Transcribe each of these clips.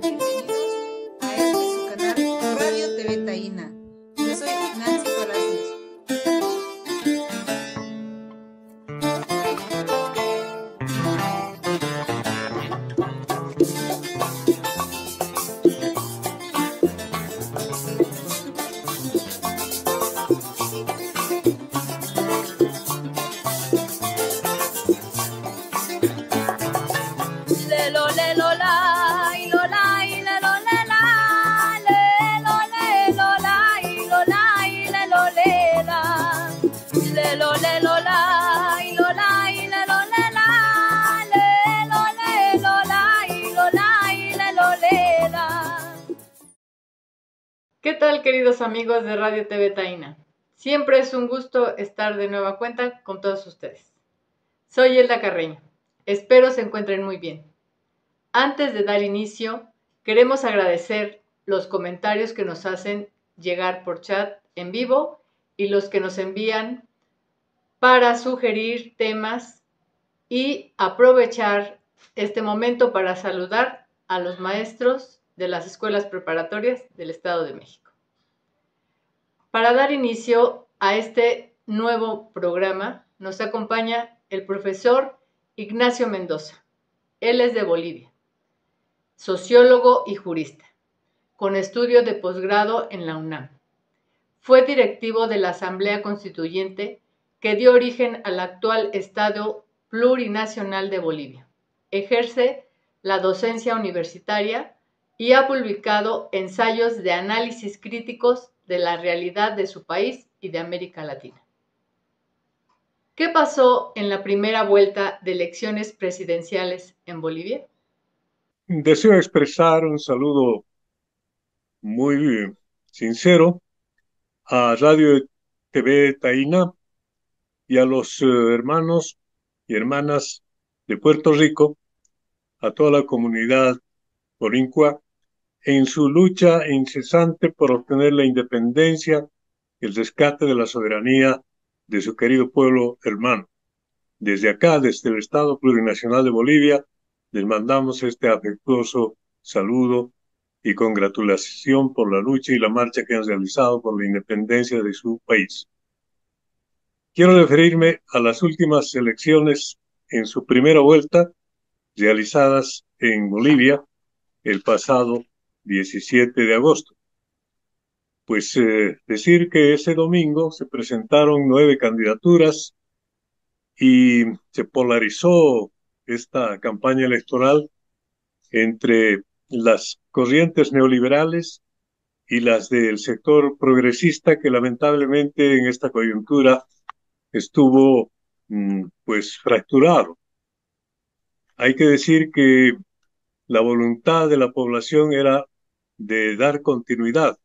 Bienvenidos a este su canal Radio TV Taína. Yo soy Nancy Palacios. Lelo, lelo, la, y lo, la, y lelo, le, la, lelo, lelo, la, y lo, la, y lelo, le, la. Lelo, lelo, la, y lo, la, y lelo, le, la, lelo, lelo, la, y lo, la, y lelo, le, la. ¿Qué tal, queridos amigos de Radio TV Taína? Siempre es un gusto estar de nueva cuenta con todos ustedes. Soy Elda Carreño. Espero se encuentren muy bien. Antes de dar inicio, queremos agradecer los comentarios que nos hacen llegar por chat en vivo y los que nos envían para sugerir temas y aprovechar este momento para saludar a los maestros de las escuelas preparatorias del Estado de México. Para dar inicio a este nuevo programa, nos acompaña el profesor Ignacio Mendoza. Él es de Bolivia, sociólogo y jurista, con estudio de posgrado en la UNAM. Fue directivo de la Asamblea Constituyente que dio origen al actual Estado Plurinacional de Bolivia. Ejerce la docencia universitaria y ha publicado ensayos de análisis críticos de la realidad de su país y de América Latina. ¿Qué pasó en la primera vuelta de elecciones presidenciales en Bolivia? Deseo expresar un saludo muy sincero a Radio TV Taína y a los hermanos y hermanas de Puerto Rico, a toda la comunidad boricua, en su lucha incesante por obtener la independencia y el rescate de la soberanía de su querido pueblo hermano. Desde acá, desde el Estado Plurinacional de Bolivia, les mandamos este afectuoso saludo y congratulación por la lucha y la marcha que han realizado por la independencia de su país. Quiero referirme a las últimas elecciones en su primera vuelta, realizadas en Bolivia el pasado 17 de agosto. Pues decir que ese domingo se presentaron 9 candidaturas y se polarizó esta campaña electoral entre las corrientes neoliberales y las del sector progresista, que lamentablemente en esta coyuntura estuvo pues fracturado. Hay que decir que la voluntad de la población era de dar continuidad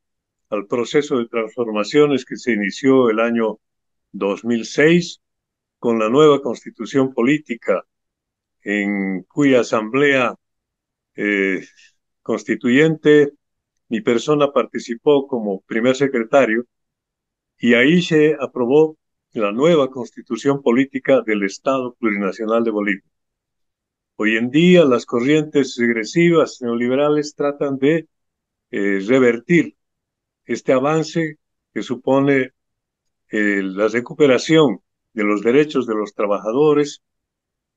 al proceso de transformaciones que se inició el año 2006 con la nueva constitución política, en cuya asamblea constituyente mi persona participó como primer secretario, y ahí se aprobó la nueva constitución política del Estado Plurinacional de Bolivia. Hoy en día las corrientes regresivas neoliberales tratan de revertir este avance que supone la recuperación de los derechos de los trabajadores,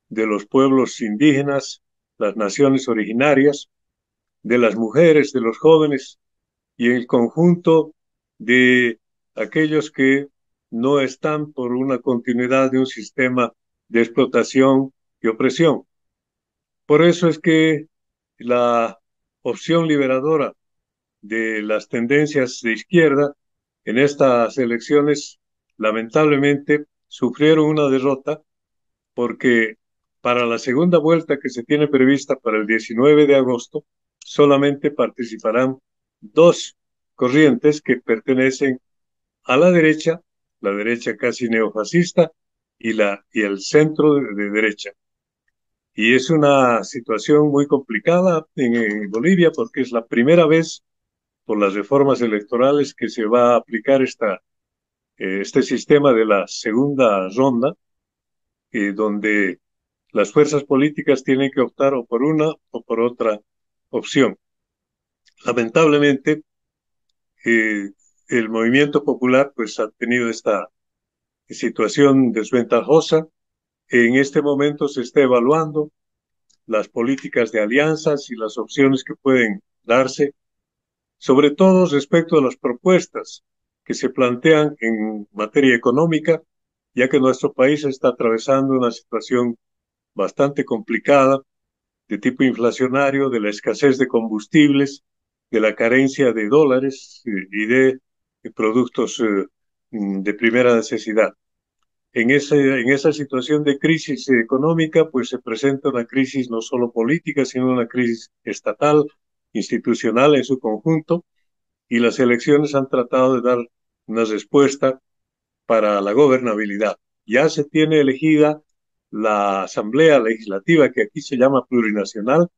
de los pueblos indígenas, las naciones originarias, de las mujeres, de los jóvenes y el conjunto de aquellos que no están por una continuidad de un sistema de explotación y opresión. Por eso es que la opción liberadora de las tendencias de izquierda en estas elecciones lamentablemente sufrieron una derrota, porque para la segunda vuelta que se tiene prevista para el 19 de agosto solamente participarán 2 corrientes que pertenecen a la derecha casi neofascista, y el centro de derecha. Y es una situación muy complicada en Bolivia, porque es la primera vez por las reformas electorales que se va a aplicar este sistema de la segunda ronda, donde las fuerzas políticas tienen que optar o por una o por otra opción. lamentablemente, el movimiento popular pues ha tenido esta situación desventajosa. En este momento se está evaluando las políticas de alianzas y las opciones que pueden darse, sobre todo respecto a las propuestas que se plantean en materia económica, ya que nuestro país está atravesando una situación bastante complicada de tipo inflacionario, de la escasez de combustibles, de la carencia de dólares y de productos de primera necesidad. En esa situación de crisis económica, pues se presenta una crisis no solo política, sino una crisis estatal, institucional en su conjunto, y las elecciones han tratado de dar una respuesta para la gobernabilidad. Ya se tiene elegida la Asamblea Legislativa, que aquí se llama plurinacional,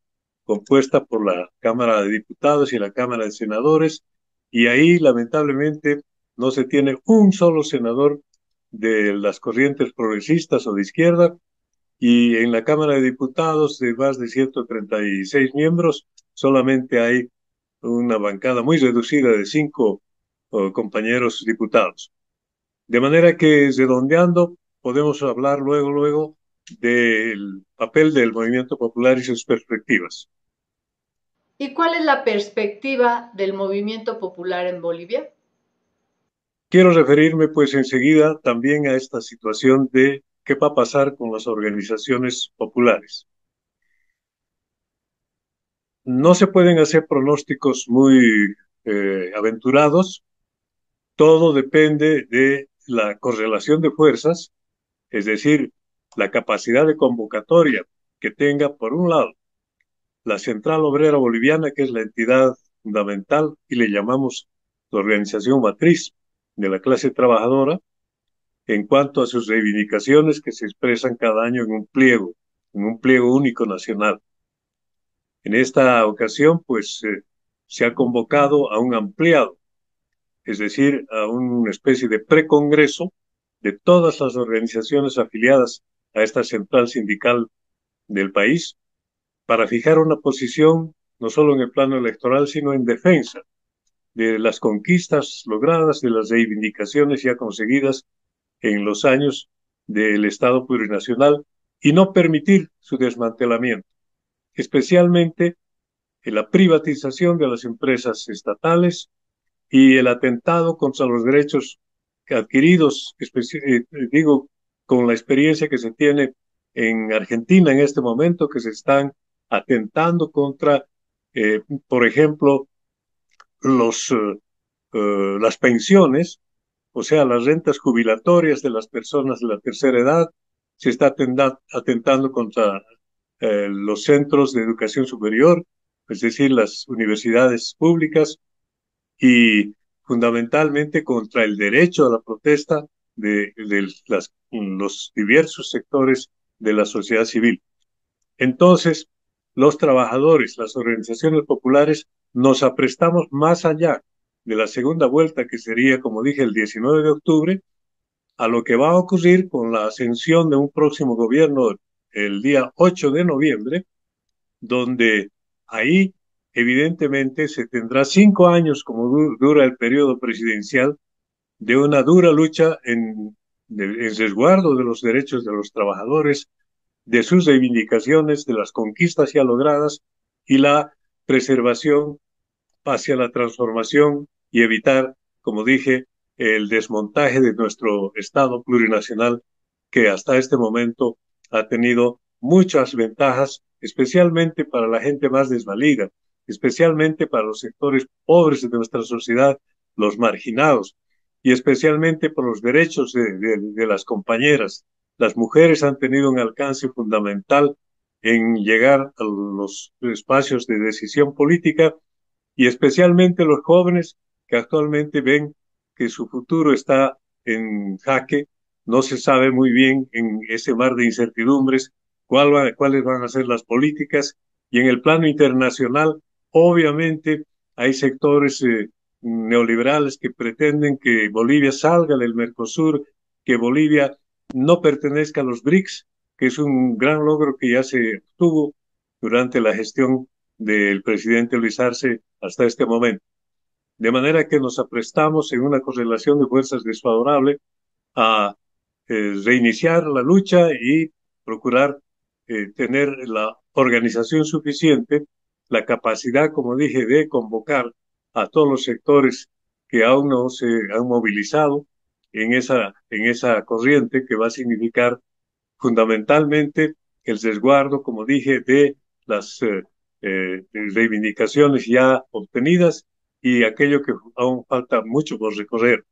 compuesta por la Cámara de Diputados y la Cámara de Senadores, y ahí lamentablemente no se tiene un solo senador de las corrientes progresistas o de izquierda, y en la Cámara de Diputados de más de 136 miembros solamente hay una bancada muy reducida de 5 compañeros diputados. De manera que, redondeando, podemos hablar luego del papel del movimiento popular y sus perspectivas. ¿Y cuál es la perspectiva del movimiento popular en Bolivia? Quiero referirme pues enseguida también a esta situación de qué va a pasar con las organizaciones populares. No se pueden hacer pronósticos muy aventurados. Todo depende de la correlación de fuerzas, es decir, la capacidad de convocatoria que tenga, por un lado, la Central Obrera Boliviana, que es la entidad fundamental y le llamamos la organización matriz de la clase trabajadora, en cuanto a sus reivindicaciones que se expresan cada año en un pliego único nacional. En esta ocasión, pues, se ha convocado a un ampliado, es decir, a una especie de precongreso de todas las organizaciones afiliadas a esta central sindical del país, para fijar una posición no solo en el plano electoral, sino en defensa de las conquistas logradas, de las reivindicaciones ya conseguidas en los años del Estado plurinacional y no permitir su desmantelamiento, especialmente en la privatización de las empresas estatales y el atentado contra los derechos adquiridos, digo, con la experiencia que se tiene en Argentina en este momento, que se están atentando contra, por ejemplo, las pensiones, o sea, las rentas jubilatorias de las personas de la tercera edad, se está atentando contra los centros de educación superior, es decir, las universidades públicas, y fundamentalmente contra el derecho a la protesta de los diversos sectores de la sociedad civil. Entonces, los trabajadores, las organizaciones populares, nos aprestamos más allá de la segunda vuelta, que sería, como dije, el 19 de octubre, a lo que va a ocurrir con la ascensión de un próximo gobierno el día 8 de noviembre, donde ahí evidentemente se tendrá 5 años, como dura el periodo presidencial, de una dura lucha en resguardo de los derechos de los trabajadores, de sus reivindicaciones, de las conquistas ya logradas y la preservación hacia la transformación y evitar, como dije, el desmontaje de nuestro Estado plurinacional, que hasta este momento ha tenido muchas ventajas, especialmente para la gente más desvalida, especialmente para los sectores pobres de nuestra sociedad, los marginados, y especialmente por los derechos de las compañeras. Las mujeres han tenido un alcance fundamental en llegar a los espacios de decisión política, y especialmente los jóvenes que actualmente ven que su futuro está en jaque. No se sabe muy bien en ese mar de incertidumbres cuáles van a ser las políticas, y en el plano internacional obviamente hay sectores neoliberales que pretenden que Bolivia salga del Mercosur, que Bolivia no pertenezca a los BRICS, que es un gran logro que ya se obtuvo durante la gestión del presidente Luis Arce hasta este momento. De manera que nos aprestamos en una correlación de fuerzas desfavorable a reiniciar la lucha y procurar tener la organización suficiente, la capacidad, como dije, de convocar a todos los sectores que aún no se han movilizado en esa corriente que va a significar fundamentalmente el resguardo, como dije, de las reivindicaciones ya obtenidas y aquello que aún falta mucho por recorrer.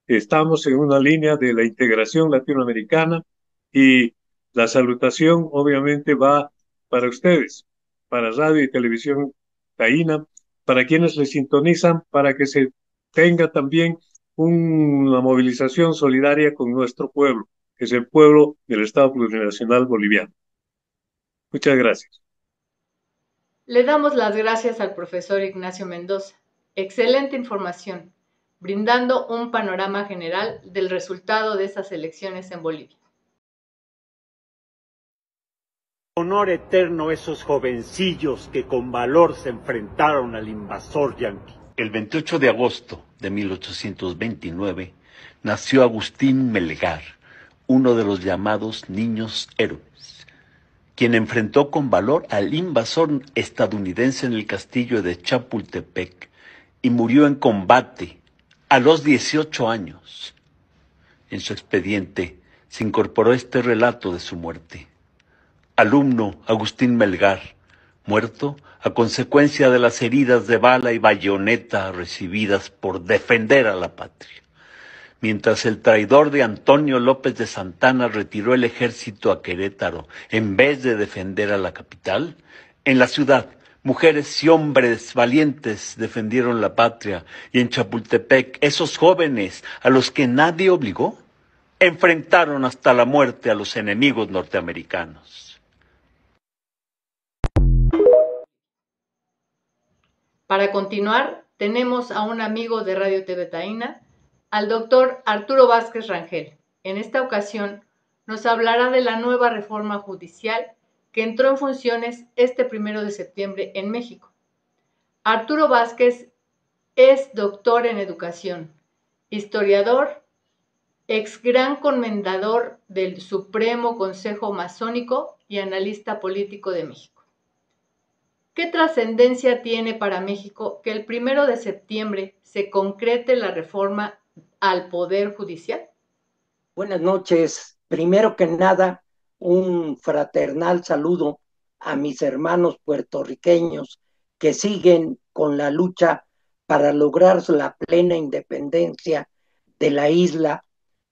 Estamos en una línea de la integración latinoamericana y la salutación obviamente va para ustedes, para Radio y Televisión Taína, para quienes les sintonizan, para que se tenga también una movilización solidaria con nuestro pueblo, que es el pueblo del Estado Plurinacional Boliviano. Muchas gracias. Le damos las gracias al profesor Ignacio Mendoza. Excelente información, brindando un panorama general del resultado de estas elecciones en Bolivia. Honor eterno esos jovencillos que con valor se enfrentaron al invasor yanqui. El 28 de agosto de 1829 nació Agustín Melgar, uno de los llamados niños héroes, quien enfrentó con valor al invasor estadounidense en el castillo de Chapultepec y murió en combate a los 18 años. En su expediente se incorporó este relato de su muerte. Alumno Agustín Melgar, muerto a consecuencia de las heridas de bala y bayoneta recibidas por defender a la patria. Mientras el traidor de Antonio López de Santana retiró el ejército a Querétaro en vez de defender a la capital, en la ciudad mujeres y hombres valientes defendieron la patria y en Chapultepec esos jóvenes a los que nadie obligó enfrentaron hasta la muerte a los enemigos norteamericanos. Para continuar, tenemos a un amigo de Radio TV Taína, al doctor Arturo Vázquez Rangel. En esta ocasión nos hablará de la nueva reforma judicial que entró en funciones este 1 de septiembre en México. Arturo Vázquez es doctor en educación, historiador, ex gran comendador del Supremo Consejo Masónico y analista político de México. ¿Qué trascendencia tiene para México que el 1 de septiembre se concrete la reforma al Poder Judicial? Buenas noches. Primero que nada, un fraternal saludo a mis hermanos puertorriqueños que siguen con la lucha para lograr la plena independencia de la isla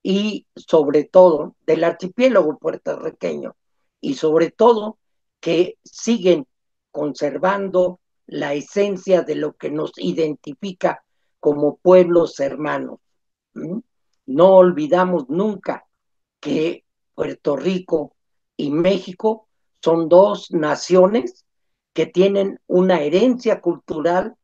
y sobre todo del archipiélago puertorriqueño y sobre todo que siguen conservando la esencia de lo que nos identifica como pueblos hermanos. No olvidamos nunca que Puerto Rico y México son dos naciones que tienen una herencia cultural,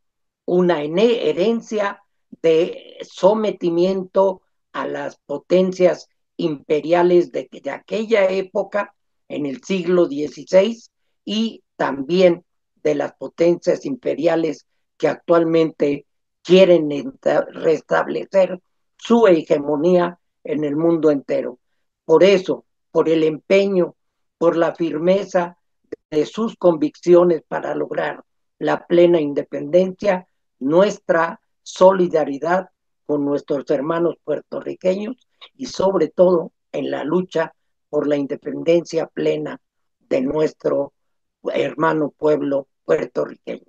una herencia de sometimiento a las potencias imperiales de aquella época, en el siglo XVI, y también de las potencias imperiales que actualmente quieren restablecer su hegemonía en el mundo entero. Por eso, por el empeño, por la firmeza de sus convicciones para lograr la plena independencia, nuestra solidaridad con nuestros hermanos puertorriqueños y sobre todo en la lucha por la independencia plena de nuestro hermano pueblo puertorriqueño.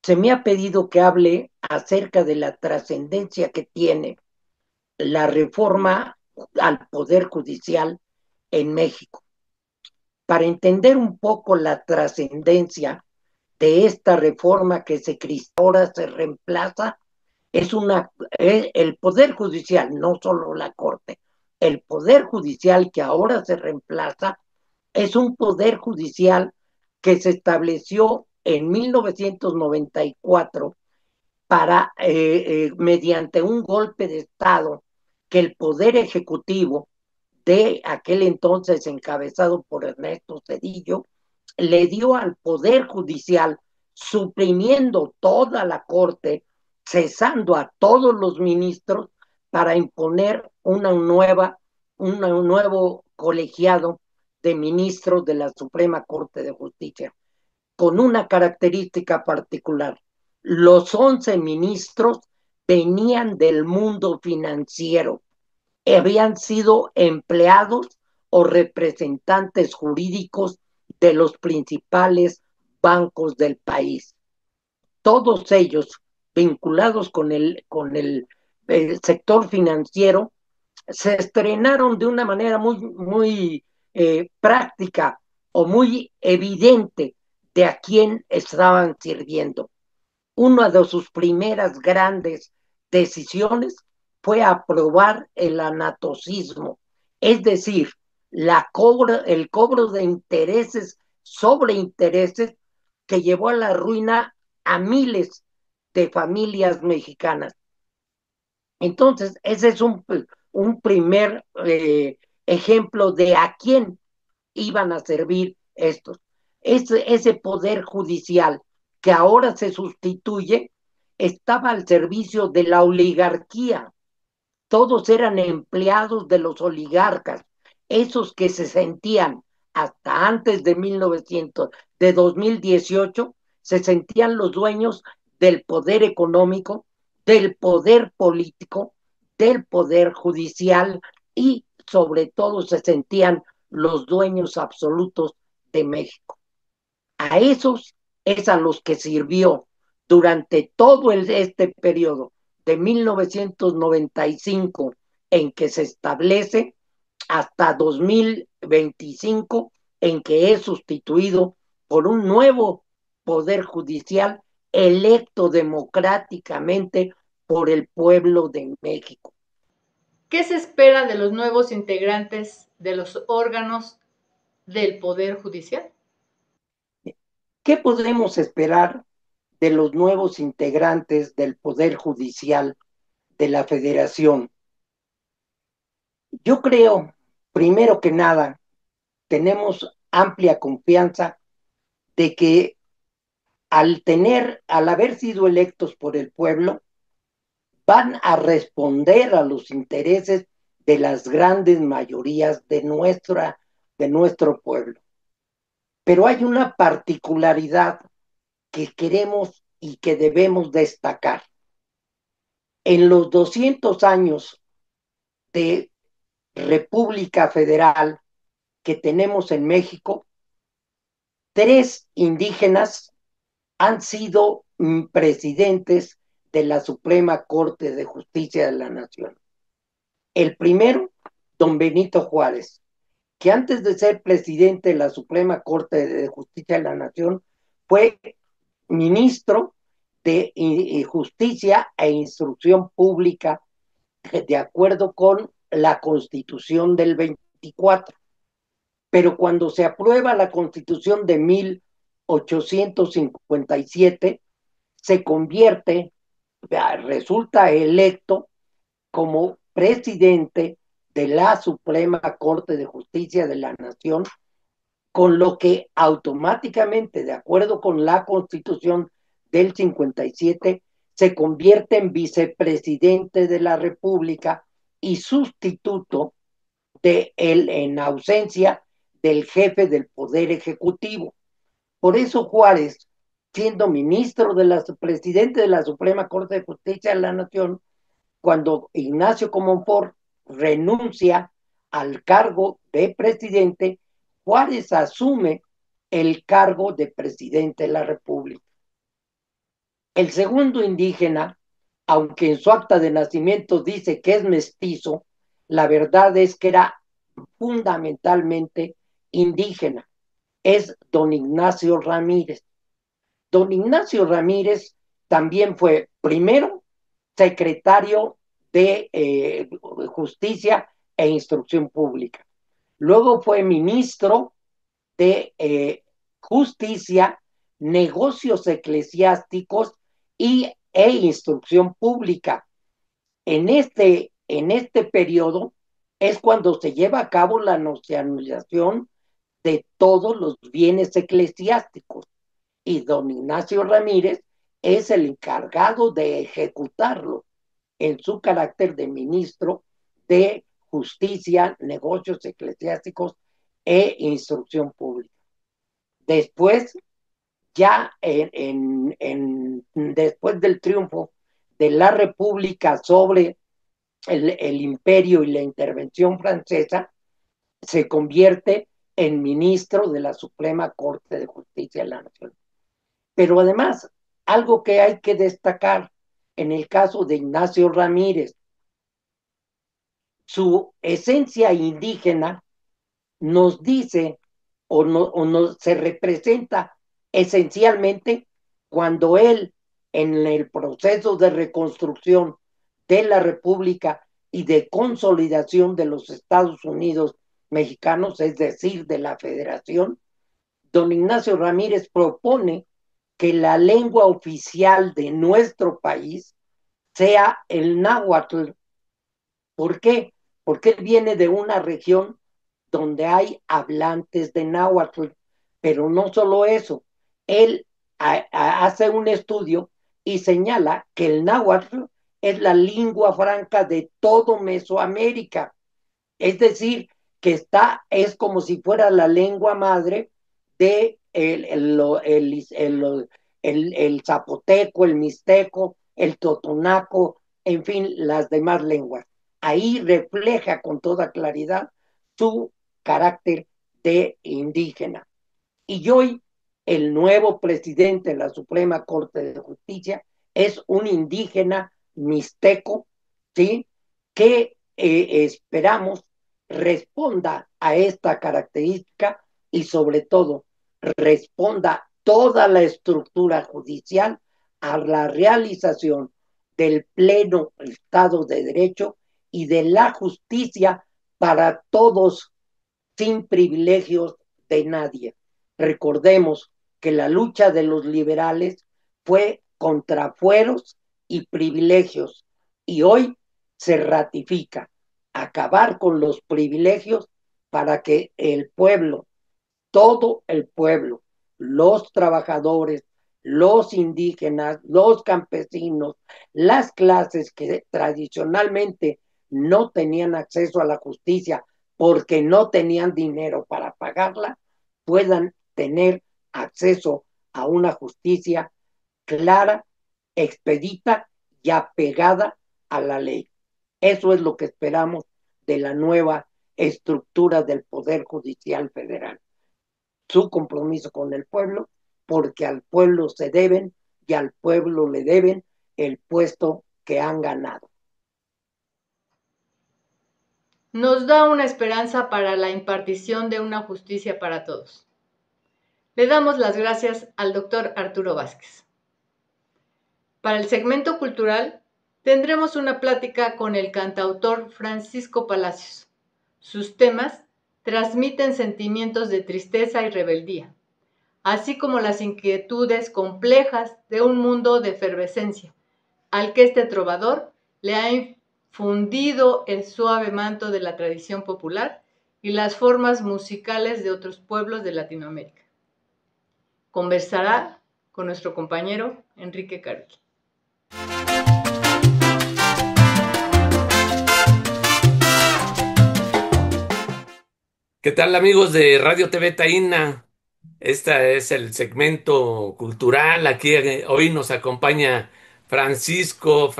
Se me ha pedido que hable acerca de la trascendencia que tiene la reforma al Poder Judicial en México. Para entender un poco la trascendencia de esta reforma que ahora se reemplaza, el Poder Judicial, no solo la Corte, el Poder Judicial que ahora se reemplaza es un Poder Judicial que se estableció en 1994 para, mediante un golpe de Estado, que el Poder Ejecutivo de aquel entonces encabezado por Ernesto Zedillo le dio al Poder Judicial suprimiendo toda la corte, cesando a todos los ministros para imponer un nuevo colegiado de ministros de la Suprema Corte de Justicia, con una característica particular. Los 11 ministros venían del mundo financiero, habían sido empleados o representantes jurídicos de los principales bancos del país. Todos ellos vinculados con el sector financiero, se estrenaron de una manera muy práctica o muy evidente de a quién estaban sirviendo. Una de sus primeras grandes decisiones fue aprobar el anatocismo, es decir, el cobro de intereses sobre intereses, que llevó a la ruina a miles de familias mexicanas. Entonces, ese es un primer ejemplo de a quién iban a servir estos. Ese poder judicial que ahora se sustituye estaba al servicio de la oligarquía. Todos eran empleados de los oligarcas, esos que se sentían hasta antes de 2018, se sentían los dueños del poder económico, del poder político, del poder judicial y sobre todo se sentían los dueños absolutos de México. A esos es a los que sirvió durante todo este periodo de 1995 en que se establece hasta 2025 en que es sustituido por un nuevo poder judicial electo democráticamente por el pueblo de México. ¿Qué se espera de los nuevos integrantes de los órganos del Poder Judicial? ¿Qué podemos esperar de los nuevos integrantes del Poder Judicial de la Federación? Yo creo, primero que nada, tenemos amplia confianza de que al haber sido electos por el pueblo, van a responder a los intereses de las grandes mayorías de nuestro pueblo. Pero hay una particularidad que queremos y que debemos destacar. En los 200 años de República Federal que tenemos en México, 3 indígenas han sido presidentes de la Suprema Corte de Justicia de la Nación. El primero, don Benito Juárez, que antes de ser presidente de la Suprema Corte de Justicia de la Nación, fue ministro de Justicia e Instrucción Pública, de acuerdo con la Constitución del 24. Pero cuando se aprueba la Constitución de 1857, resulta electo como presidente de la Suprema Corte de Justicia de la Nación, con lo que automáticamente, de acuerdo con la Constitución del 57, se convierte en vicepresidente de la República y sustituto de él en ausencia del jefe del Poder Ejecutivo. Por eso Juárez, siendo presidente de la Suprema Corte de Justicia de la Nación, cuando Ignacio Comonfort renuncia al cargo de presidente, Juárez asume el cargo de presidente de la República. El segundo indígena, aunque en su acta de nacimiento dice que es mestizo, la verdad es que era fundamentalmente indígena. Es don Ignacio Ramírez. Don Ignacio Ramírez también fue, primero, secretario de Justicia e Instrucción Pública. Luego fue ministro de Justicia, Negocios Eclesiásticos e Instrucción Pública. En este periodo es cuando se lleva a cabo la nacionalización de todos los bienes eclesiásticos y don Ignacio Ramírez es el encargado de ejecutarlo en su carácter de ministro de Justicia, Negocios Eclesiásticos e Instrucción Pública. Después, ya después del triunfo de la República sobre el imperio y la intervención francesa, se convierte en ministro de la Suprema Corte de Justicia de la Nación. Pero además, algo que hay que destacar en el caso de Ignacio Ramírez, su esencia indígena nos dice se representa esencialmente cuando él, en el proceso de reconstrucción de la República y de consolidación de los Estados Unidos mexicanos, es decir, de la Federación, don Ignacio Ramírez propone que la lengua oficial de nuestro país sea el náhuatl. ¿Por qué? Porque él viene de una región donde hay hablantes de náhuatl, pero no solo eso, él hace un estudio y señala que el náhuatl es la lengua franca de todo Mesoamérica, es decir, que es como si fuera la lengua madre de el zapoteco, el mixteco, el totonaco, en fin, las demás lenguas. Ahí refleja con toda claridad su carácter de indígena. Y hoy el nuevo presidente de la Suprema Corte de Justicia es un indígena mixteco, ¿sí? Que esperamos responda a esta característica y sobre todo responda toda la estructura judicial a la realización del pleno Estado de Derecho y de la justicia para todos sin privilegios de nadie. Recordemos que la lucha de los liberales fue contra fueros y privilegios y hoy se ratifica acabar con los privilegios para que el pueblo, todo el pueblo, los trabajadores, los indígenas, los campesinos, las clases que tradicionalmente no tenían acceso a la justicia porque no tenían dinero para pagarla, puedan tener acceso a una justicia clara, expedita y apegada a la ley. Eso es lo que esperamos de la nueva estructura del Poder Judicial Federal. Su compromiso con el pueblo, porque al pueblo se deben y al pueblo le deben el puesto que han ganado. Nos da una esperanza para la impartición de una justicia para todos. Le damos las gracias al doctor Arturo Vázquez. Para el segmento cultural, tendremos una plática con el cantautor Francisco Palacios. Sus temas transmiten sentimientos de tristeza y rebeldía, así como las inquietudes complejas de un mundo de efervescencia, al que este trovador le ha infundido el suave manto de la tradición popular y las formas musicales de otros pueblos de Latinoamérica. Conversará con nuestro compañero Enrique Caruqui. ¿Qué tal, amigos de Radio TV Taína? Este es el segmento cultural. Aquí hoy nos acompaña Francisco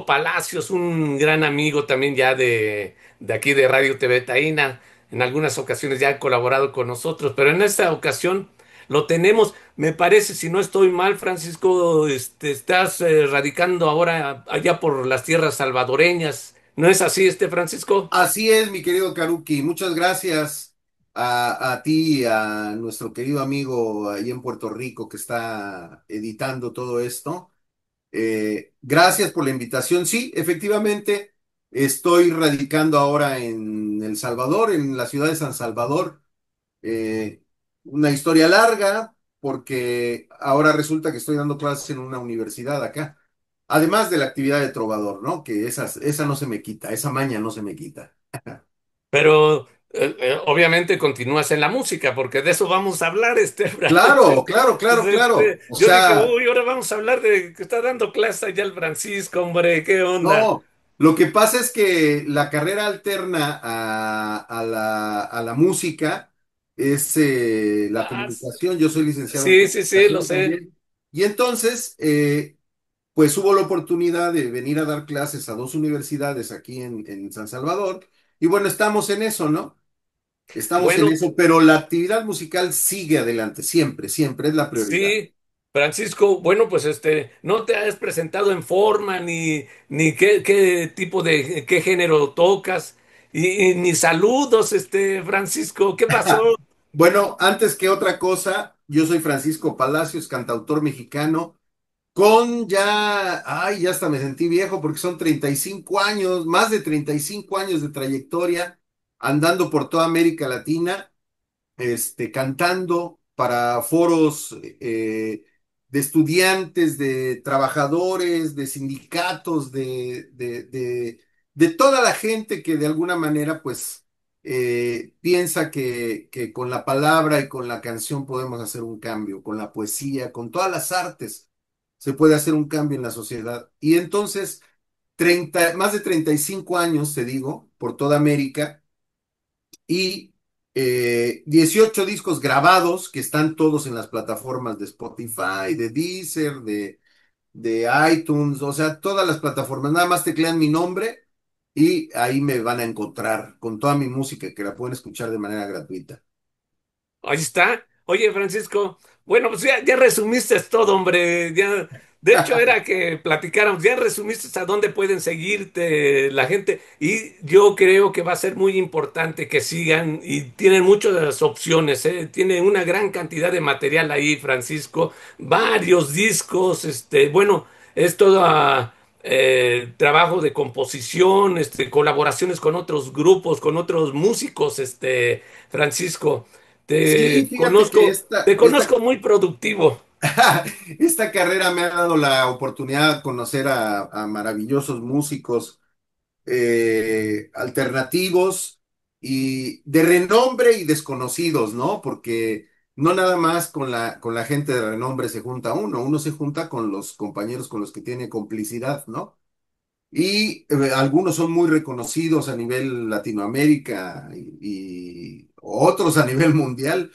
Palacios, un gran amigo también ya de aquí de Radio TV Taína. En algunas ocasiones ya ha colaborado con nosotros, pero en esta ocasión lo tenemos. Me parece, si no estoy mal, Francisco, estás radicando ahora allá por las tierras salvadoreñas. ¿No es así, Francisco? Así es, mi querido Karuki. Muchas gracias a ti y a nuestro querido amigo ahí en Puerto Rico que está editando todo esto. Gracias por la invitación. Sí, efectivamente, estoy radicando ahora en El Salvador, en la ciudad de San Salvador. Eh, una historia larga, porque ahora resulta que estoy dando clases en una universidad acá. Además de la actividad de trovador, ¿no? Que esa no se me quita, esa maña no se me quita. Pero Obviamente continúas en la música, porque de eso vamos a hablar, Claro, claro, claro, claro. O Yo dije, sea, uy, ahora vamos a hablar de que está dando clase allá el Francisco, hombre, ¿qué onda? no, lo que pasa es que la carrera alterna a la música es la Ah, comunicación. Yo soy licenciado en sí, sí, sí, lo comunicación sé. también. Y entonces, pues hubo la oportunidad de venir a dar clases a dos universidades aquí en San Salvador. Y bueno, estamos en eso, ¿no? Estamos en Bueno, eso, pero la actividad musical sigue adelante, siempre, siempre es la prioridad. sí, Francisco, bueno, pues no te has presentado en forma, ni qué tipo de, qué género tocas, y ni saludos, Francisco, ¿qué pasó? Bueno, antes que otra cosa, yo soy Francisco Palacios, cantautor mexicano, con ya, ay, ya hasta me sentí viejo porque son 35 años, más de 35 años de trayectoria, andando por toda América Latina, cantando para foros de estudiantes, de trabajadores, de sindicatos, de toda la gente que de alguna manera, pues, piensa que con la palabra y con la canción podemos hacer un cambio, con la poesía, con todas las artes se puede hacer un cambio en la sociedad. Y entonces, más de 35 años, te digo, por toda América y 18 discos grabados que están todos en las plataformas de Spotify, de Deezer, de iTunes, o sea, todas las plataformas. Nada más teclean mi nombre y ahí me van a encontrar con toda mi música que la pueden escuchar de manera gratuita. Ahí está. Oye, Francisco, bueno, pues ya resumiste todo, hombre. Ya, de hecho, era que platicáramos, ya resumiste a dónde pueden seguirte la gente. Y yo creo que va a ser muy importante que sigan y tienen muchas opciones, ¿eh? Tienen una gran cantidad de material ahí, Francisco. Varios discos, bueno, es todo trabajo de composición, colaboraciones con otros grupos, con otros músicos, Francisco. Sí, fíjate que Te conozco muy productivo. esta carrera me ha dado la oportunidad de conocer a maravillosos músicos alternativos y de renombre y desconocidos, ¿no? Porque no nada más con la gente de renombre se junta uno, uno se junta con los compañeros con los que tiene complicidad, ¿no? Y algunos son muy reconocidos a nivel Latinoamérica y otros a nivel mundial.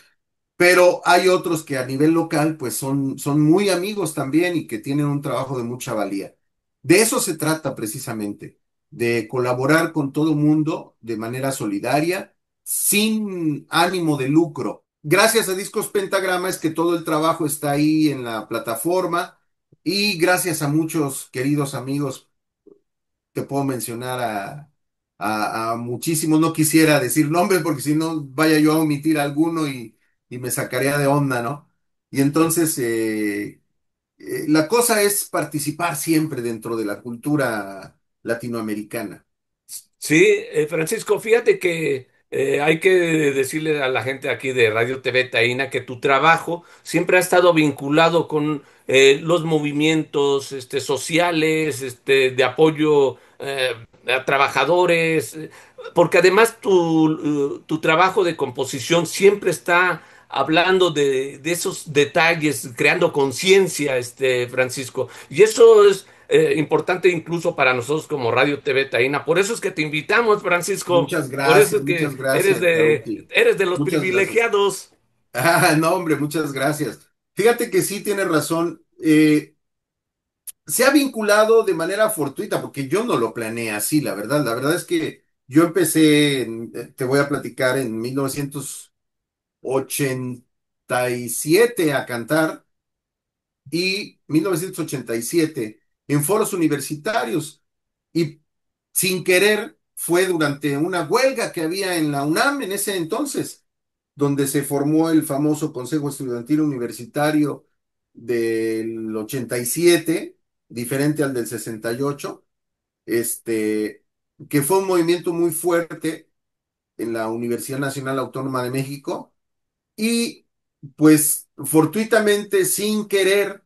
Pero hay otros que a nivel local, pues son muy amigos también y que tienen un trabajo de mucha valía. De eso se trata precisamente, de colaborar con todo mundo de manera solidaria, sin ánimo de lucro. Gracias a Discos Pentagrama es que todo el trabajo está ahí en la plataforma y gracias a muchos queridos amigos te puedo mencionar a muchísimos, no quisiera decir nombres porque si no vaya yo a omitir alguno y me sacaría de onda, ¿no? Y entonces la cosa es participar siempre dentro de la cultura latinoamericana. Sí, Francisco, fíjate que hay que decirle a la gente aquí de Radio TV Taína que tu trabajo siempre ha estado vinculado con los movimientos sociales, de apoyo a trabajadores, porque además tu trabajo de composición siempre está hablando de esos detalles, creando conciencia, Francisco. Y eso es importante incluso para nosotros como Radio TV Taína. Por eso es que te invitamos, Francisco. Por eso es que Muchas gracias, Taruki. eres de los Muchas gracias. privilegiados. Ah, no, hombre, muchas gracias. Fíjate que sí tienes razón. Se ha vinculado de manera fortuita, porque yo no lo planeé así, la verdad. La verdad es que yo empecé, te voy a platicar, en 1987 a cantar y 1987 en foros universitarios y sin querer fue durante una huelga que había en la UNAM en ese entonces, donde se formó el famoso Consejo Estudiantil Universitario del 87, diferente al del 68, que fue un movimiento muy fuerte en la Universidad Nacional Autónoma de México y pues fortuitamente, sin querer,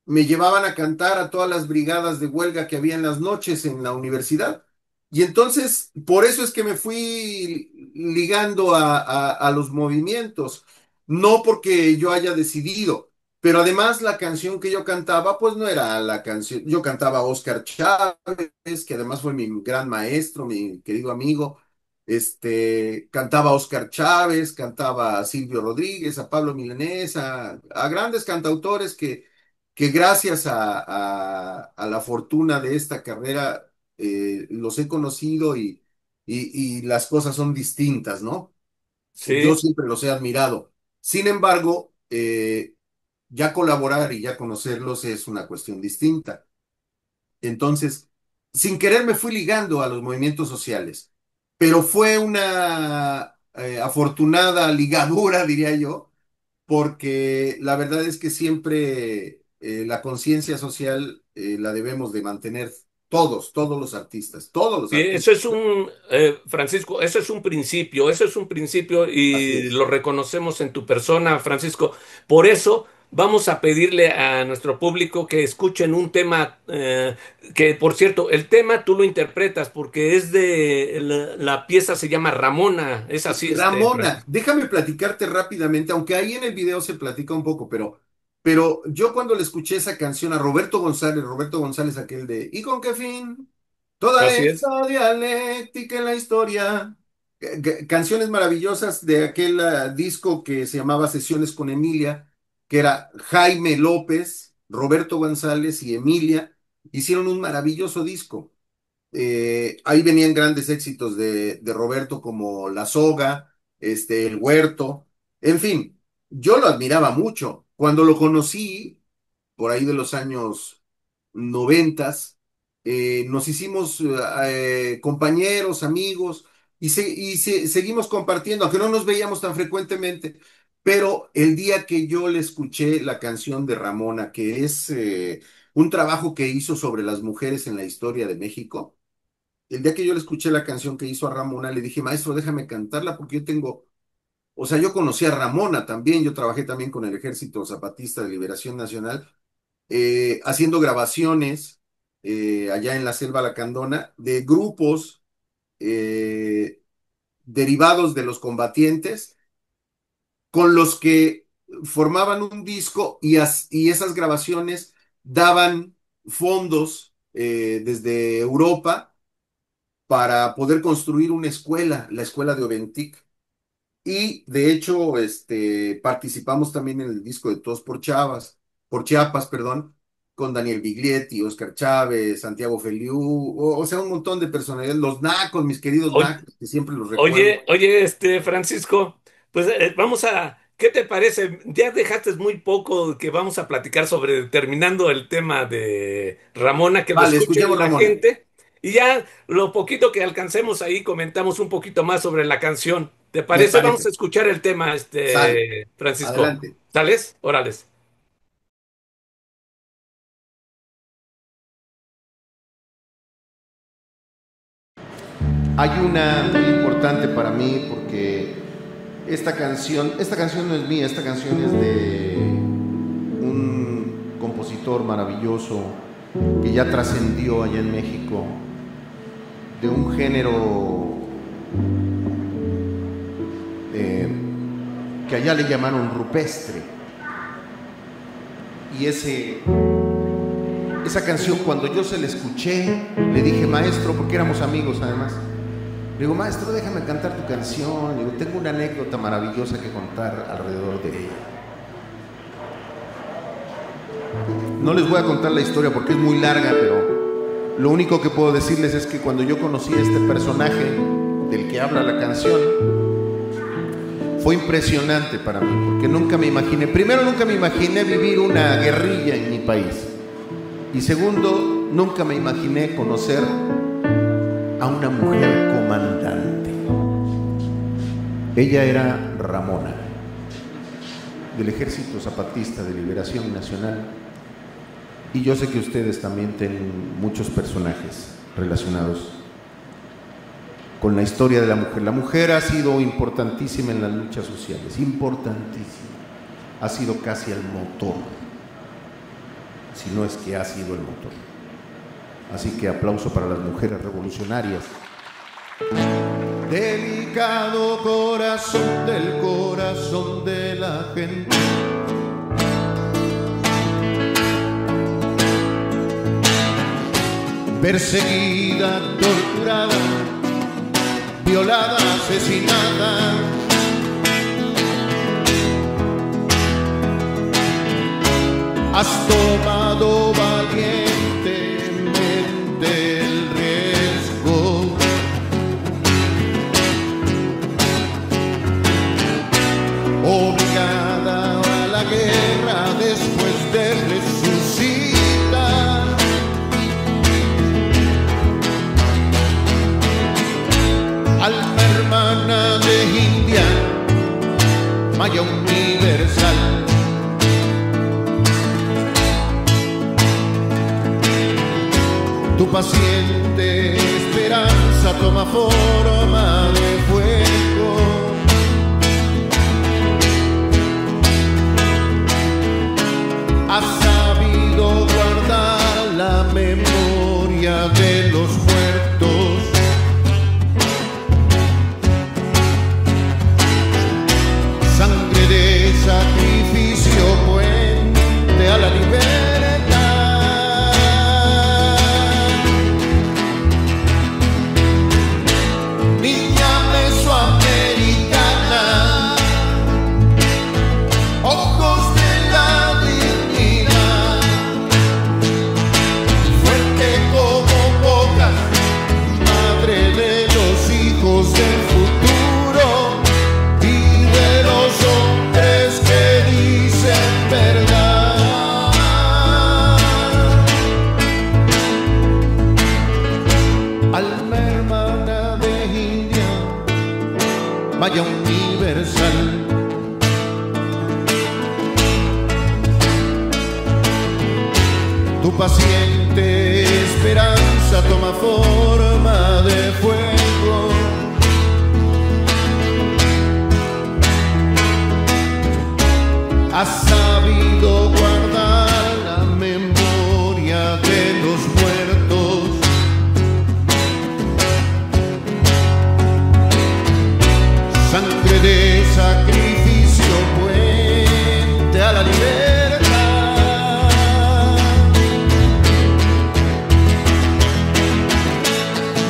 me llevaban a cantar a todas las brigadas de huelga que había en las noches en la universidad. Y entonces, por eso es que me fui ligando a los movimientos, no porque yo haya decidido, pero además la canción que yo cantaba, pues no era la canción, yo cantaba a Óscar Chávez, que además fue mi gran maestro, mi querido amigo, cantaba a Óscar Chávez, cantaba a Silvio Rodríguez, a Pablo Milanés, a grandes cantautores que gracias a la fortuna de esta carrera los he conocido y las cosas son distintas, ¿no? Yo Sí. siempre los he admirado. Sin embargo, ya colaborar y ya conocerlos es una cuestión distinta. Entonces, sin querer me fui ligando a los movimientos sociales, pero fue una afortunada ligadura, diría yo, porque la verdad es que siempre la conciencia social la debemos de mantener todos los artistas, todos los Y eso artistas. es Francisco, eso es un principio Así y es. lo reconocemos en tu persona, Francisco. Por eso vamos a pedirle a nuestro público que escuchen un tema que, por cierto, el tema tú lo interpretas porque es la pieza se llama Ramona, es así, Ramona, déjame platicarte rápidamente, aunque ahí en el video se platica un poco, pero yo cuando le escuché esa canción a Roberto González, aquel de ¿Y con qué fin? Toda así es. esta dialéctica en la historia. Canciones maravillosas de aquel disco que se llamaba Sesiones con Emilia, que era Jaime López, Roberto González y Emilia, hicieron un maravilloso disco. Ahí venían grandes éxitos de Roberto como La Soga, El Huerto, en fin, yo lo admiraba mucho. Cuando lo conocí, por ahí de los años noventas, nos hicimos compañeros, amigos, seguimos compartiendo, aunque no nos veíamos tan frecuentemente. Pero el día que yo le escuché la canción de Ramona, que es un trabajo que hizo sobre las mujeres en la historia de México, el día que yo le escuché la canción que hizo a Ramona, le dije, maestro, déjame cantarla porque yo tengo, o sea, yo conocí a Ramona también, yo trabajé también con el Ejército Zapatista de Liberación Nacional, haciendo grabaciones allá en la Selva Lacandona de grupos eh, derivados de los combatientes con los que formaban un disco y esas grabaciones daban fondos desde Europa para poder construir una escuela, la escuela de Oventic. Y de hecho, participamos también en el disco de Todos por Chiapas, perdón, con Daniel Biglietti, Oscar Chávez, Santiago Feliú, o sea, un montón de personalidades, los nacos, mis queridos nacos, que siempre los recuerdo. Oye, Francisco, pues ¿qué te parece? Ya dejaste muy poco que vamos a platicar sobre terminando el tema de Ramona, que lo Vale, escuchen escuchemos la Ramona. gente, y ya lo poquito que alcancemos ahí comentamos un poquito más sobre la canción. ¿Te Me parece? Vamos a parece. escuchar el tema, Sale, Francisco. adelante. ¿Sales? Órales. Hay una muy importante para mí porque esta canción no es mía, esta canción es de un compositor maravilloso que ya trascendió allá en México, de un género que allá le llamaron rupestre. Y esa canción, cuando yo se la escuché, le dije, maestro, porque éramos amigos además, le digo, maestro, déjame cantar tu canción. Le digo, tengo una anécdota maravillosa que contar alrededor de ella. No les voy a contar la historia porque es muy larga, pero lo único que puedo decirles es que cuando yo conocí a este personaje del que habla la canción, fue impresionante para mí, porque nunca me imaginé, primero nunca me imaginé vivir una guerrilla en mi país, y segundo, nunca me imaginé conocer a una mujer comandante. Ella era Ramona, del Ejército Zapatista de Liberación Nacional, y yo sé que ustedes también tienen muchos personajes relacionados con la historia de la mujer. La mujer ha sido importantísima en las luchas sociales, importantísima. Ha sido casi el motor, si no es que ha sido el motor. Así que aplauso para las mujeres revolucionarias. Delicado corazón del corazón de la gente. Perseguida, torturada, violada, asesinada. Has tomado valientemente el riesgo. Obligada a la guerra después de resucitar. Alma hermana de India, Maya universal. Tu paciente esperanza toma forma de fuego. Has sabido guardar la memoria de los muertos. Sangre de sacrificio, puente a la libertad. Maya universal. Tu paciente esperanza toma forma de fuego. Has sabido guardar la memoria de los muertos. Sangre de sacrificio, puente a la libertad.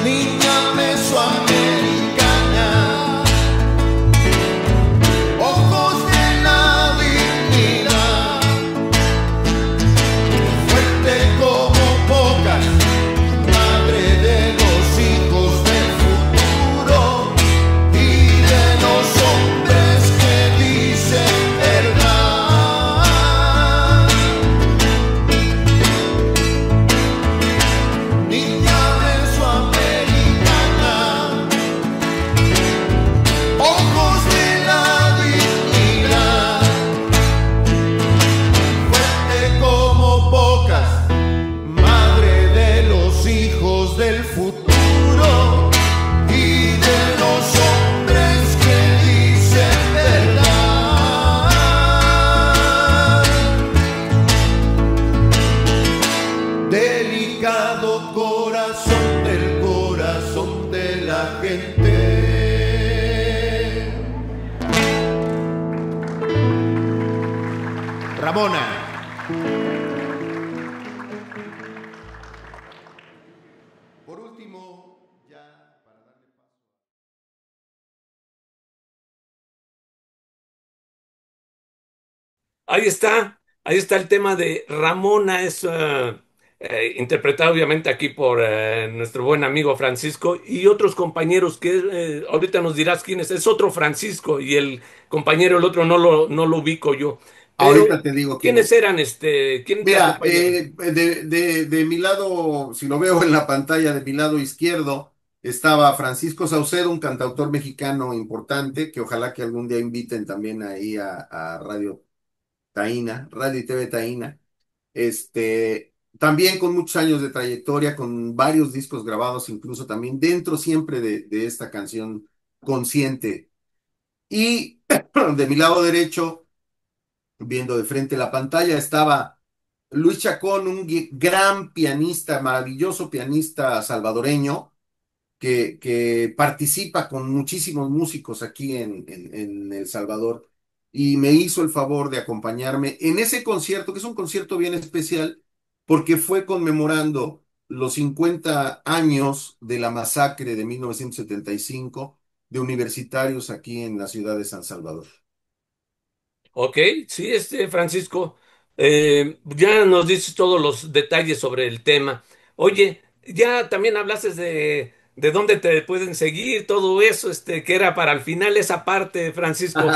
Niña mesoamericana, ojos de la dignidad, fuerte como pocas, madre de los hijos del futuro. Los hombres que dicen verdad. Niña mesoamericana, ojos de la dignidad, fuerte como pocas, madre de los hijos del futuro y de los hombres que dicen verdad. Delicado corazón de la gente. Ramona. Por último, ya para darle paso. Ahí está el tema de Ramona, es interpretado obviamente aquí por nuestro buen amigo Francisco y otros compañeros que ahorita nos dirás quién es otro Francisco y el compañero, el otro no lo ubico yo, pero Ahorita te digo quién ¿quiénes es. eran quién te Mira, acompañaron? de mi lado, si lo veo en la pantalla, de mi lado izquierdo, estaba Francisco Saucedo, un cantautor mexicano importante, que ojalá que algún día inviten también ahí a Radio Taína, Radio y TV Taína. También con muchos años de trayectoria, con varios discos grabados, incluso también dentro siempre de esta canción consciente. Y de mi lado derecho, viendo de frente la pantalla, estaba Luis Chacón, un gran pianista, maravilloso pianista salvadoreño, que participa con muchísimos músicos aquí en El Salvador, y me hizo el favor de acompañarme en ese concierto, que es un concierto bien especial, porque fue conmemorando los 50 años de la masacre de 1975 de universitarios aquí en la ciudad de San Salvador. Ok, sí, Francisco, ya nos dices todos los detalles sobre el tema. Oye, ya también hablaste de dónde te pueden seguir, todo eso, que era para el final esa parte, Francisco.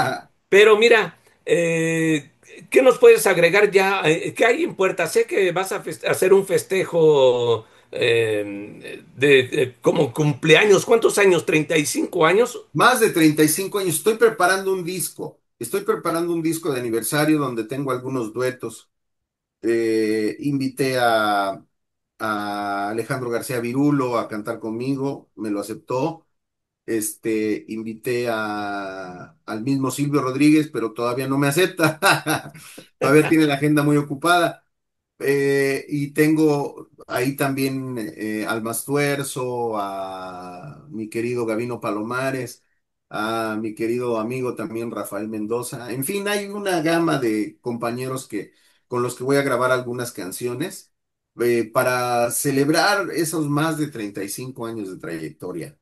Pero mira, ¿qué nos puedes agregar ya? ¿Qué hay en puerta? Sé que vas a hacer un festejo como cumpleaños. ¿Cuántos años? ¿35 años? Más de 35 años. Estoy preparando un disco. Estoy preparando un disco de aniversario donde tengo algunos duetos. Invité a Alejandro García Virulo a cantar conmigo, me lo aceptó. Invité al mismo Silvio Rodríguez, pero todavía no me acepta. Todavía tiene la agenda muy ocupada. Y tengo ahí también al Mastuerzo, a mi querido Gabino Palomares, a mi querido amigo también Rafael Mendoza. En fin, hay una gama de compañeros con los que voy a grabar algunas canciones para celebrar esos más de 35 años de trayectoria.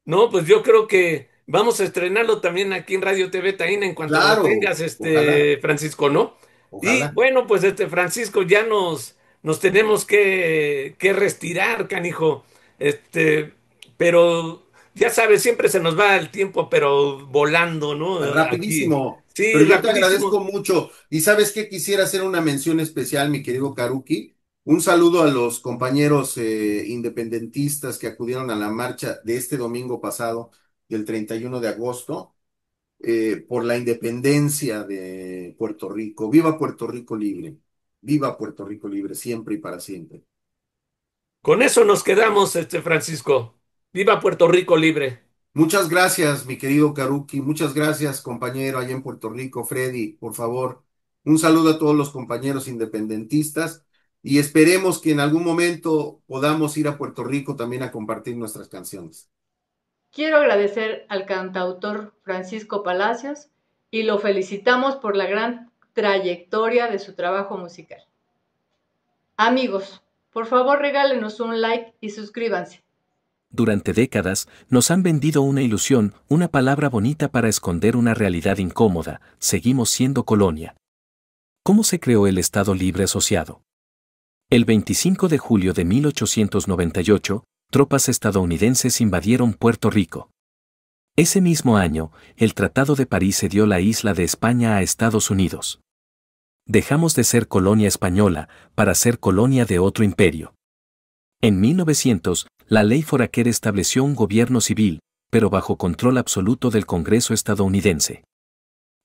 No, pues yo creo que vamos a estrenarlo también aquí en Radio TV Taína en cuanto lo Claro, tengas, ojalá, Francisco, ¿no? Y ojalá. bueno, pues Francisco, ya nos tenemos que retirar, canijo. Pero ya sabes, siempre se nos va el tiempo, pero volando, ¿no? Aquí. Rapidísimo, Sí, pero yo te agradezco rapidísimo. mucho. Y sabes qué, quisiera hacer una mención especial, mi querido Karuki. Un saludo a los compañeros independentistas que acudieron a la marcha de este domingo pasado, del 31 de agosto, por la independencia de Puerto Rico. Viva Puerto Rico libre. Viva Puerto Rico libre, siempre y para siempre. Con eso nos quedamos, Francisco. Viva Puerto Rico libre. Muchas gracias, mi querido Karuki. Muchas gracias, compañero allá en Puerto Rico. Freddy, por favor, un saludo a todos los compañeros independentistas y esperemos que en algún momento podamos ir a Puerto Rico también a compartir nuestras canciones. Quiero agradecer al cantautor Francisco Palacios y lo felicitamos por la gran trayectoria de su trabajo musical. Amigos, por favor regálenos un like y suscríbanse. Durante décadas, nos han vendido una ilusión, una palabra bonita para esconder una realidad incómoda: seguimos siendo colonia. ¿Cómo se creó el Estado Libre Asociado? El 25 de julio de 1898, tropas estadounidenses invadieron Puerto Rico. Ese mismo año, el Tratado de París cedió la isla de España a Estados Unidos. Dejamos de ser colonia española para ser colonia de otro imperio. En 1900, la ley Foraker estableció un gobierno civil, pero bajo control absoluto del Congreso estadounidense.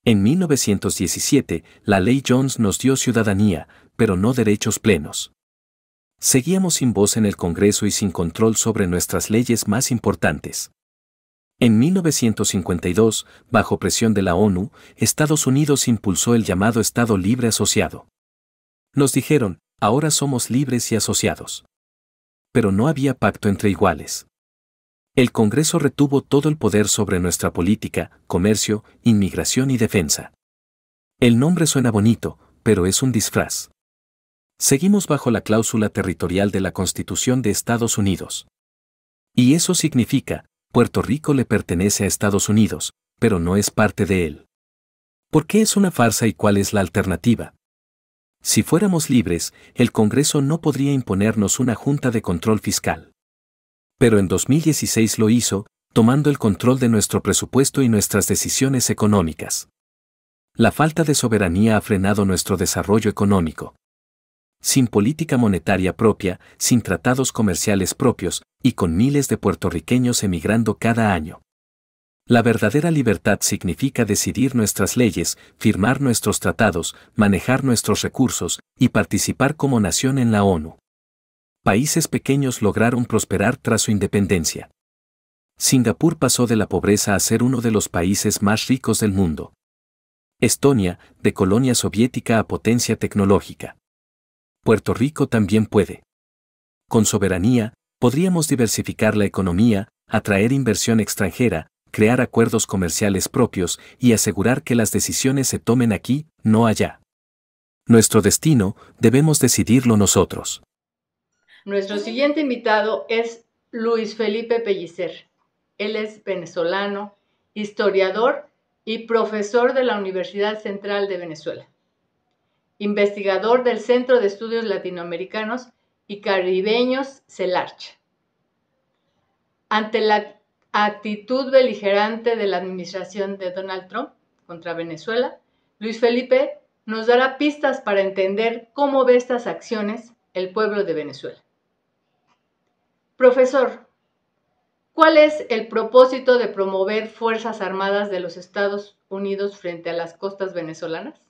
En 1917, la ley Jones nos dio ciudadanía, pero no derechos plenos. Seguíamos sin voz en el Congreso y sin control sobre nuestras leyes más importantes. En 1952, bajo presión de la ONU, Estados Unidos impulsó el llamado Estado Libre Asociado. Nos dijeron: ahora somos libres y asociados. Pero no había pacto entre iguales. El Congreso retuvo todo el poder sobre nuestra política, comercio, inmigración y defensa. El nombre suena bonito, pero es un disfraz. Seguimos bajo la cláusula territorial de la Constitución de Estados Unidos. Y eso significa: Puerto Rico le pertenece a Estados Unidos, pero no es parte de él. ¿Por qué es una farsa y cuál es la alternativa? Si fuéramos libres, el Congreso no podría imponernos una junta de control fiscal. Pero en 2016 lo hizo, tomando el control de nuestro presupuesto y nuestras decisiones económicas. La falta de soberanía ha frenado nuestro desarrollo económico. Sin política monetaria propia, sin tratados comerciales propios, y con miles de puertorriqueños emigrando cada año. La verdadera libertad significa decidir nuestras leyes, firmar nuestros tratados, manejar nuestros recursos y participar como nación en la ONU. Países pequeños lograron prosperar tras su independencia. Singapur pasó de la pobreza a ser uno de los países más ricos del mundo. Estonia, de colonia soviética a potencia tecnológica. Puerto Rico también puede. Con soberanía, podríamos diversificar la economía, atraer inversión extranjera, crear acuerdos comerciales propios y asegurar que las decisiones se tomen aquí, no allá. Nuestro destino, debemos decidirlo nosotros. Nuestro siguiente invitado es Luis Felipe Pellicer. Él es venezolano, historiador y profesor de la Universidad Central de Venezuela. Investigador del Centro de Estudios Latinoamericanos y Caribeños CELARCH. Ante la actitud beligerante de la administración de Donald Trump contra Venezuela, Luis Felipe nos dará pistas para entender cómo ve estas acciones el pueblo de Venezuela. Profesor, ¿cuál es el propósito de promover Fuerzas Armadas de los Estados Unidos frente a las costas venezolanas?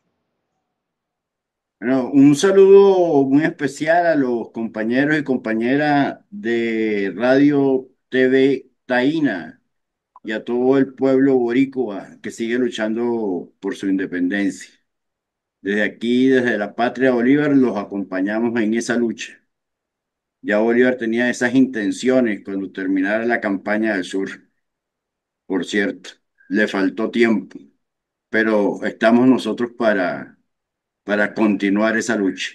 Bueno, un saludo muy especial a los compañeros y compañeras de Radio TV Taína y a todo el pueblo boricua que sigue luchando por su independencia. Desde aquí, desde la patria Bolívar, los acompañamos en esa lucha. Ya Bolívar tenía esas intenciones cuando terminara la campaña del sur. Por cierto, le faltó tiempo, pero estamos nosotros para continuar esa lucha.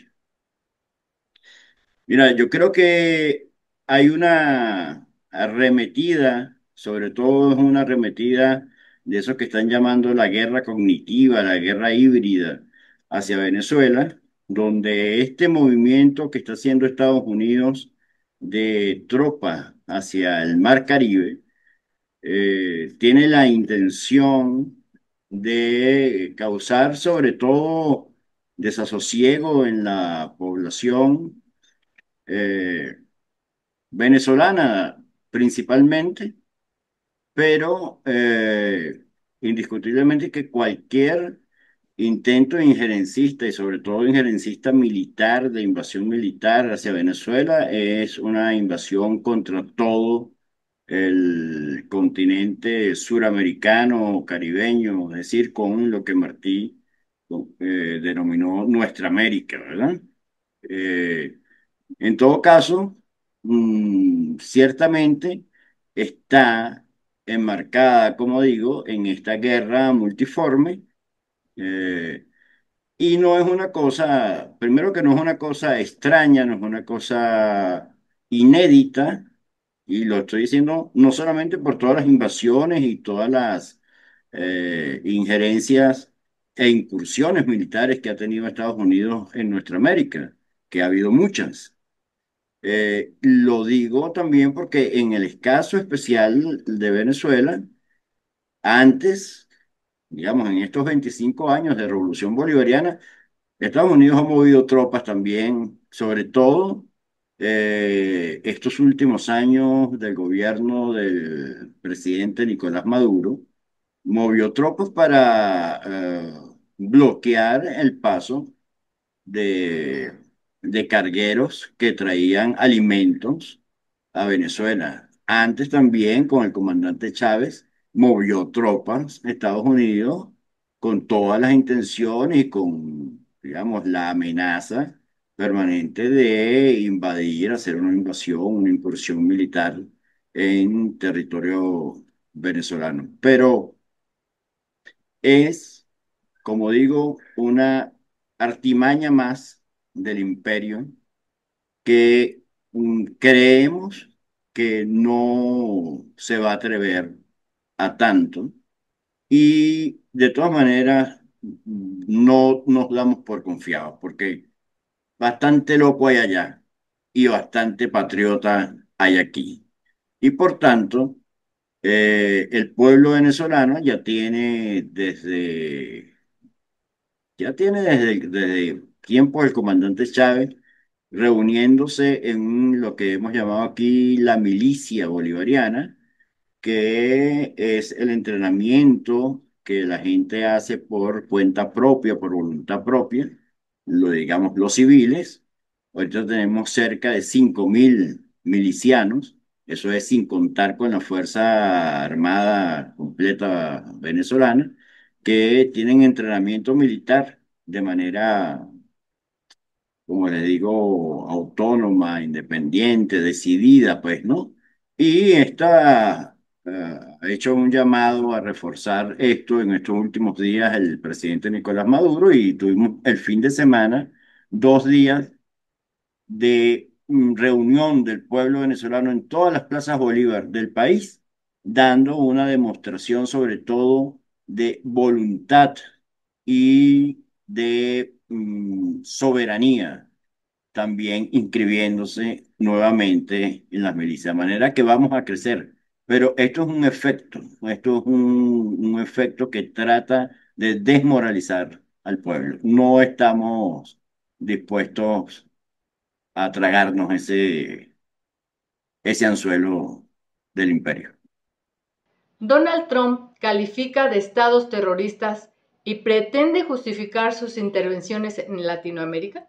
Mira, yo creo que hay una arremetida, sobre todo es una arremetida de eso que están llamando la guerra cognitiva, la guerra híbrida hacia Venezuela, donde este movimiento que está haciendo Estados Unidos de tropas hacia el Mar Caribe tiene la intención de causar sobre todo desasosiego en la población eh, venezolana principalmente, pero indiscutiblemente que cualquier intento injerencista y sobre todo injerencista militar, de invasión militar hacia Venezuela, es una invasión contra todo el continente suramericano, caribeño, es decir, con lo que Martí denominó Nuestra América, ¿verdad? Eh, en todo caso, ciertamente está enmarcada, como digo, en esta guerra multiforme, eh, y no es una cosa, primero que no es una cosa extraña, no es una cosa inédita, y lo estoy diciendo no solamente por todas las invasiones y todas las injerencias e incursiones militares que ha tenido Estados Unidos en nuestra América, que ha habido muchas. Lo digo también porque en el caso especial de Venezuela, antes, digamos, en estos 25 años de Revolución Bolivariana, Estados Unidos ha movido tropas también, sobre todo estos últimos años del gobierno del presidente Nicolás Maduro, movió tropas para bloquear el paso de, de cargueros que traían alimentos a Venezuela. Antes también, con el comandante Chávez, movió tropas a Estados Unidos con todas las intenciones y con, digamos, la amenaza permanente de invadir, hacer una invasión, una incursión militar en territorio venezolano. Pero es, como digo, una artimaña más del imperio que creemos que no se va a atrever a tanto y de todas maneras no nos damos por confiados porque bastante loco hay allá y bastante patriota hay aquí. Y por tanto, el pueblo venezolano ya tiene desde tiempos del comandante Chávez reuniéndose en lo que hemos llamado aquí la milicia bolivariana, que es el entrenamiento que la gente hace por cuenta propia, por voluntad propia, lo digamos los civiles. Ahorita tenemos cerca de 5.000 milicianos, eso es sin contar con la Fuerza Armada completa venezolana, que tienen entrenamiento militar de manera como les digo, autónoma, independiente, decidida, pues, ¿no? Y esta ha hecho un llamado a reforzar esto en estos últimos días el presidente Nicolás Maduro y tuvimos el fin de semana 2 días de reunión del pueblo venezolano en todas las plazas Bolívar del país, dando una demostración sobre todo de voluntad y de soberanía, también inscribiéndose nuevamente en las milicias, de manera que vamos a crecer. Pero esto es un efecto, esto es un efecto que trata de desmoralizar al pueblo. No estamos dispuestos a tragarnos ese anzuelo del imperio. Donald Trump califica de estados terroristas y pretende justificar sus intervenciones en Latinoamérica.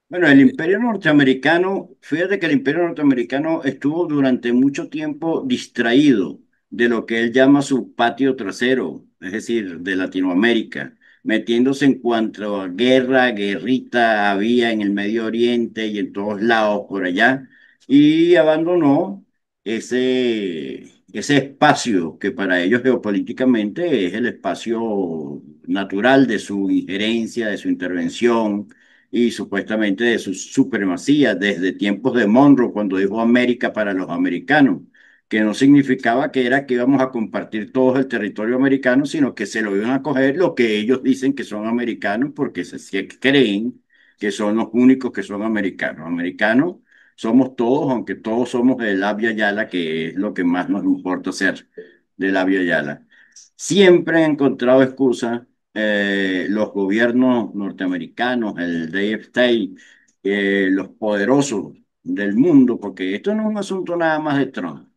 Bueno, el imperio norteamericano, fíjate que el imperio norteamericano estuvo durante mucho tiempo distraído de lo que él llama su patio trasero, es decir, de Latinoamérica, metiéndose en cuanto a guerra, guerrita había en el Medio Oriente y en todos lados por allá, y abandonó ese espacio que para ellos geopolíticamente es el espacio natural de su injerencia, de su intervención y supuestamente de su supremacía desde tiempos de Monroe, cuando dijo América para los americanos, que no significaba que era que íbamos a compartir todo el territorio americano, sino que se lo iban a coger lo que ellos dicen que son americanos, porque se creen que son los únicos que son americanos. Americanos somos todos, aunque todos somos de Abya Yala, que es lo que más nos importa ser de Abya Yala. Siempre he encontrado excusas los gobiernos norteamericanos, el Deep State, los poderosos del mundo, porque esto no es un asunto nada más de Trump.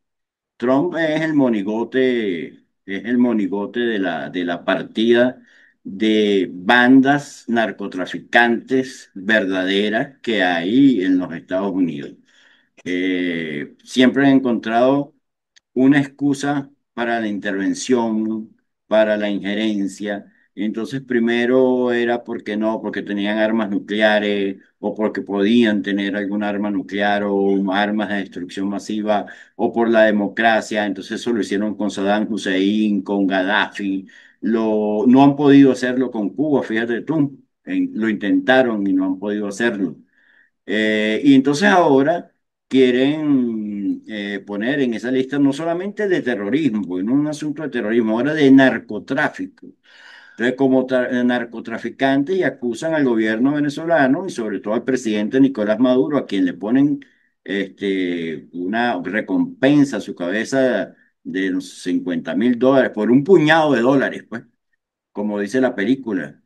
Trump es el monigote de la partida de bandas narcotraficantes verdaderas que hay en los Estados Unidos. Siempre he encontrado una excusa para la intervención, para la injerencia. Entonces, primero era porque no, porque tenían armas nucleares o porque podían tener algún arma nuclear o armas de destrucción masiva o por la democracia. Entonces, eso lo hicieron con Saddam Hussein, con Gaddafi. No han podido hacerlo con Cuba, fíjate tú. Lo intentaron y no han podido hacerlo. Y entonces ahora quieren poner en esa lista no solamente de terrorismo, porque no es un asunto de terrorismo, ahora de narcotráfico. Entonces, como narcotraficantes y acusan al gobierno venezolano y sobre todo al presidente Nicolás Maduro, a quien le ponen una recompensa a su cabeza de unos $50.000 por un puñado de dólares, pues como dice la película,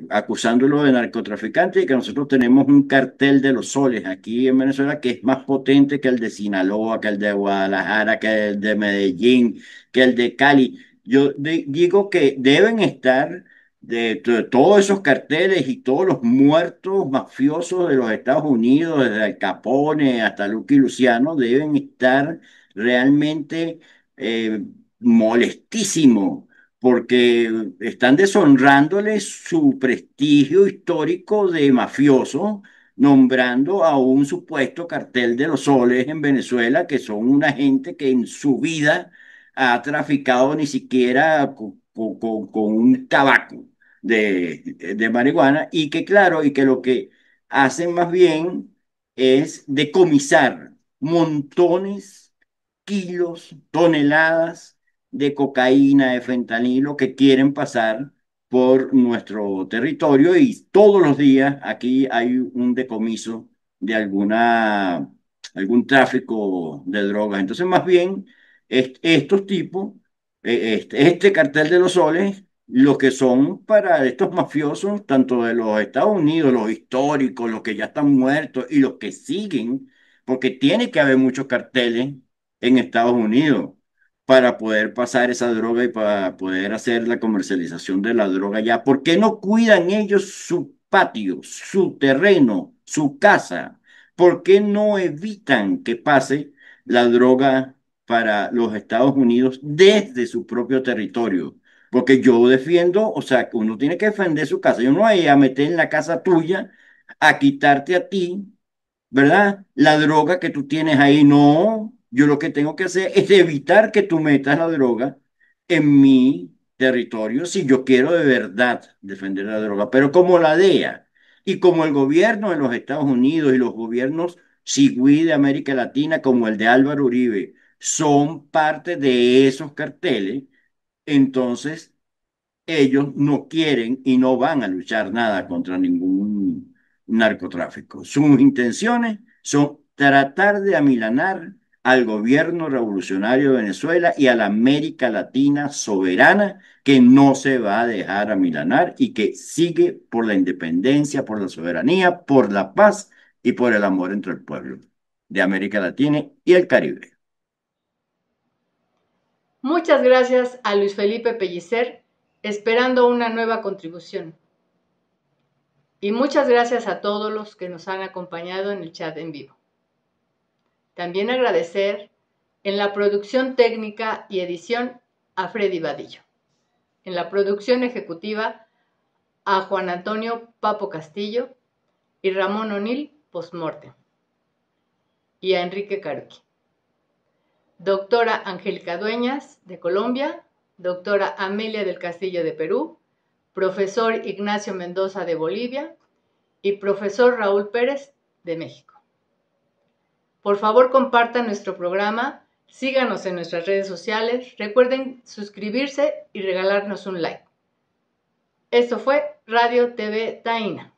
acusándolo de narcotraficante y que nosotros tenemos un cartel de los soles aquí en Venezuela que es más potente que el de Sinaloa, que el de Guadalajara, que el de Medellín, que el de Cali. Yo digo que deben estar de todos esos carteles y todos los muertos mafiosos de los Estados Unidos, desde Al Capone hasta Lucky Luciano, deben estar realmente molestísimos porque están deshonrándole su prestigio histórico de mafioso, nombrando a un supuesto cartel de los soles en Venezuela, que son una gente que en su vida ha traficado ni siquiera con un tabaco de marihuana, y que claro, y que lo que hacen más bien es decomisar montones, kilos, toneladas de cocaína, de fentanilo que quieren pasar por nuestro territorio y todos los días aquí hay un decomiso de algún tráfico de drogas. Entonces, más bien, estos tipos, este cartel de los soles, lo que son para estos mafiosos, tanto de los Estados Unidos, los históricos, los que ya están muertos y los que siguen, porque tiene que haber muchos carteles en Estados Unidos para poder pasar esa droga y para poder hacer la comercialización de la droga ya. ¿Por qué no cuidan ellos su patio, su terreno, su casa? ¿Por qué no evitan que pase la droga para los Estados Unidos desde su propio territorio? Porque yo defiendo, o sea, que uno tiene que defender su casa. Yo no voy a meter en la casa tuya a quitarte a ti, ¿verdad? La droga que tú tienes ahí. No, yo lo que tengo que hacer es evitar que tú metas la droga en mi territorio si yo quiero de verdad defender la droga. Pero como la DEA y como el gobierno de los Estados Unidos y los gobiernos sigüí de América Latina, como el de Álvaro Uribe, son parte de esos carteles, entonces ellos no quieren y no van a luchar nada contra ningún narcotráfico. Sus intenciones son tratar de amilanar al gobierno revolucionario de Venezuela y a la América Latina soberana, que no se va a dejar amilanar y que sigue por la independencia, por la soberanía, por la paz y por el amor entre el pueblo de América Latina y el Caribe. Muchas gracias a Luis Felipe Pellicer, esperando una nueva contribución. Y muchas gracias a todos los que nos han acompañado en el chat en vivo. También agradecer en la producción técnica y edición a Freddy Vadillo. En la producción ejecutiva a Juan Antonio Papo Castillo y Ramón O'Neill postmortem. Y a Enrique Caruqui. Doctora Angélica Dueñas, de Colombia, doctora Amelia del Castillo, de Perú, profesor Ignacio Mendoza, de Bolivia, y profesor Raúl Pérez, de México. Por favor, compartan nuestro programa, síganos en nuestras redes sociales, recuerden suscribirse y regalarnos un like. Esto fue Radio TV Taína.